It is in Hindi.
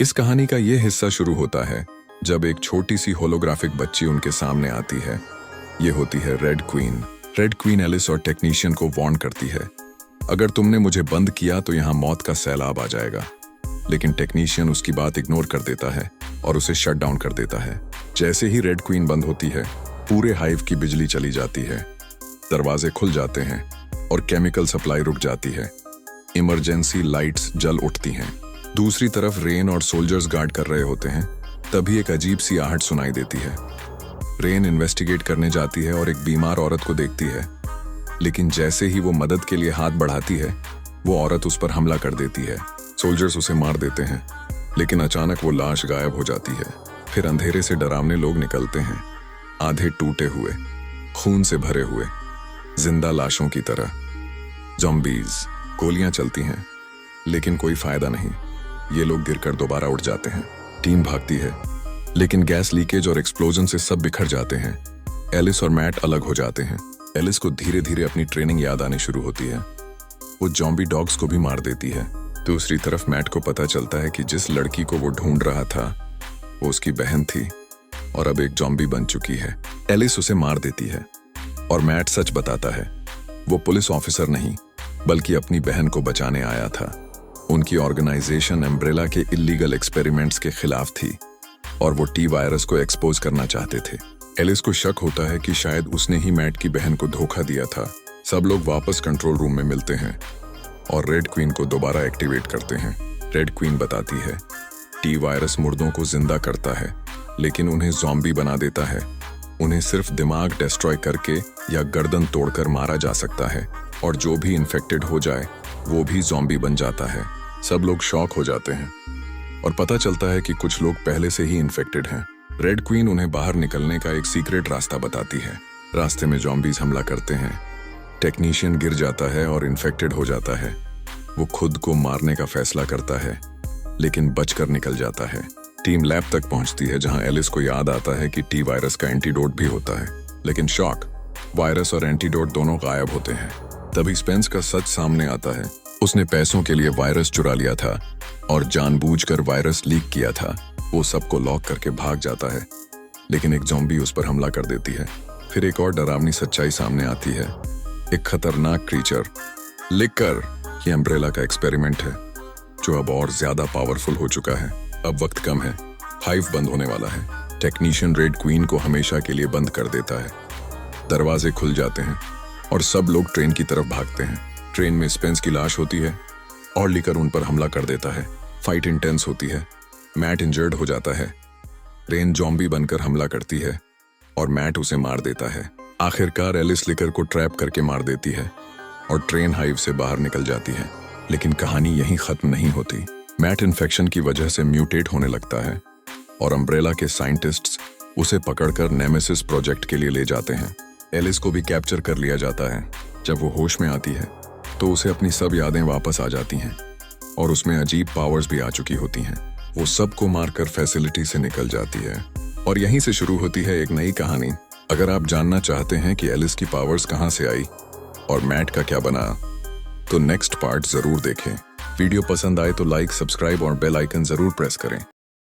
इस कहानी का ये हिस्सा शुरू होता है जब एक छोटी सी होलोग्राफिक बच्ची उनके सामने आती है। ये होती है red queen. Red queen Alice और टेक्नीशियन को वार्न करती है, अगर तुमने मुझे बंद किया तो यहाँ मौत का सैलाब आ जाएगा। लेकिन टेक्नीशियन उसकी बात इग्नोर कर देता है और उसे शट डाउन कर देता है। जैसे ही रेड क्वीन बंद होती है, पूरे हाइव की बिजली चली जाती है, दरवाजे खुल जाते हैं और केमिकल सप्लाई रुक जाती है। इमरजेंसी लाइट्स जल उठती हैं। दूसरी तरफ रेन और सोल्जर्स गार्ड कर रहे होते हैं। तभी एक अजीब सी आहट सुनाई देती है। रेन इन्वेस्टिगेट करने जाती है और एक बीमार औरत को देखती है, लेकिन जैसे ही वो मदद के लिए हाथ बढ़ाती है, वो औरत उस पर हमला कर देती है। सोल्जर्स उसे मार देते हैं, लेकिन अचानक वो लाश गायब हो जाती है। फिर अंधेरे से डरावने लोग निकलते हैं, आधे टूटे हुए, खून से भरे हुए, जिंदा लाशों की तरह। ज़ॉम्बीज। गोलियां चलती हैं, लेकिन कोई फायदा नहीं। ये लोग गिरकर दोबारा उठ जाते हैं। टीम भागती है, लेकिन गैस लीकेज और एक्सप्लोजन से सब बिखर जाते हैं। एलिस और मैट अलग हो जाते हैं। एलिस को धीरे धीरे अपनी ट्रेनिंग याद आनी शुरू होती है। वो ज़ॉम्बी डॉग्स को भी मार देती है। दूसरी तरफ मैट को पता चलता है कि जिस लड़की को वो ढूंढ रहा था, वो उसकी बहन थी और अब एक ज़ॉम्बी बन चुकी है। एलिस उसे मार देती है और मैट सच बताता है। वो पुलिस ऑफिसर नहीं, बल्कि अपनी बहन को बचाने आया था। उनकी ऑर्गेनाइजेशन अम्ब्रेला के इल्लीगल एक्सपेरिमेंट्स के खिलाफ थी और वो टी वायरस को एक्सपोज करना चाहते थे। एलिस को शक होता है कि शायद उसने ही मैट की बहन को धोखा दिया था। सब लोग वापस कंट्रोल रूम में मिलते हैं और रेड क्वीन को दोबारा एक्टिवेट करते हैं। रेड क्वीन बताती है, टी वायरस मुर्दों को जिंदा करता है, लेकिन उन्हें ज़ॉम्बी बना देता है। उन्हें सिर्फ दिमाग डिस्ट्रॉय करके या गर्दन तोड़कर मारा जा सकता है, और जो भी इन्फेक्टेड हो जाए वो भी ज़ॉम्बी बन जाता है। सब लोग शॉक हो जाते हैं और पता चलता है कि कुछ लोग पहले से ही इन्फेक्टेड हैं। रेड क्वीन उन्हें बाहर निकलने का एक सीक्रेट रास्ता बताती है। रास्ते में ज़ॉम्बीज हमला करते हैं। टेक्नीशियन गिर जाता है और इन्फेक्टेड हो जाता है। वो खुद को मारने का फैसला करता है, लेकिन बचकर निकल जाता है। टीम लैब तक पहुंचती है, जहां एलिस को याद आता है कि टी वायरस का एंटीडोट भी होता है। लेकिन शॉक, वायरस और एंटीडोट दोनों गायब होते हैं। तभी स्पेंस का सच सामने आता है। उसने पैसों के लिए वायरस चुरा लिया था और जानबूझकर वायरस लीक किया था। वो सबको लॉक करके भाग जाता है, लेकिन एक ज़ॉम्बी उस पर हमला कर देती है। फिर एक और डरावनी सच्चाई सामने आती है। एक खतरनाक क्रीचर, लिकर, ये अम्ब्रेला का एक्सपेरिमेंट है, जो अब और ज्यादा पावरफुल हो चुका है। अब वक्त कम है, हाइव बंद होने वाला है। टेक्नीशियन रेड क्वीन को हमेशा के लिए बंद कर देता है। दरवाजे खुल जाते हैं और सब लोग ट्रेन की तरफ भागते हैं। ट्रेन में स्पेंस की लाश होती है और लिकर उन पर हमला कर देता है। फाइट इंटेंस होती है। मैट इंजर्ड हो जाता है। रेन ज़ॉम्बी बनकर हमला करती है और मैट उसे मार देता है। आखिरकार एलिस लिकर को ट्रैप करके मार देती है और ट्रेन हाइव से बाहर निकल जाती है। लेकिन कहानी यहीं खत्म नहीं होती। मैट इन्फेक्शन की वजह से म्यूटेट होने लगता है और अम्ब्रेला के साइंटिस्ट्स उसे पकड़कर नेमेसिस प्रोजेक्ट के लिए ले जाते हैं। एलिस को भी कैप्चर कर लिया जाता है। जब वो होश में आती है तो उसे अपनी सब यादें वापस आ जाती हैं और उसमें अजीब पावर्स भी आ चुकी होती हैं। वो सबको मारकर फैसिलिटी से निकल जाती है और यहीं से शुरू होती है एक नई कहानी। अगर आप जानना चाहते हैं कि एलिस की पावर्स कहां से आई और मैट का क्या बना, तो नेक्स्ट पार्ट जरूर देखें। वीडियो पसंद आए तो लाइक, सब्सक्राइब और बेल आइकन जरूर प्रेस करें।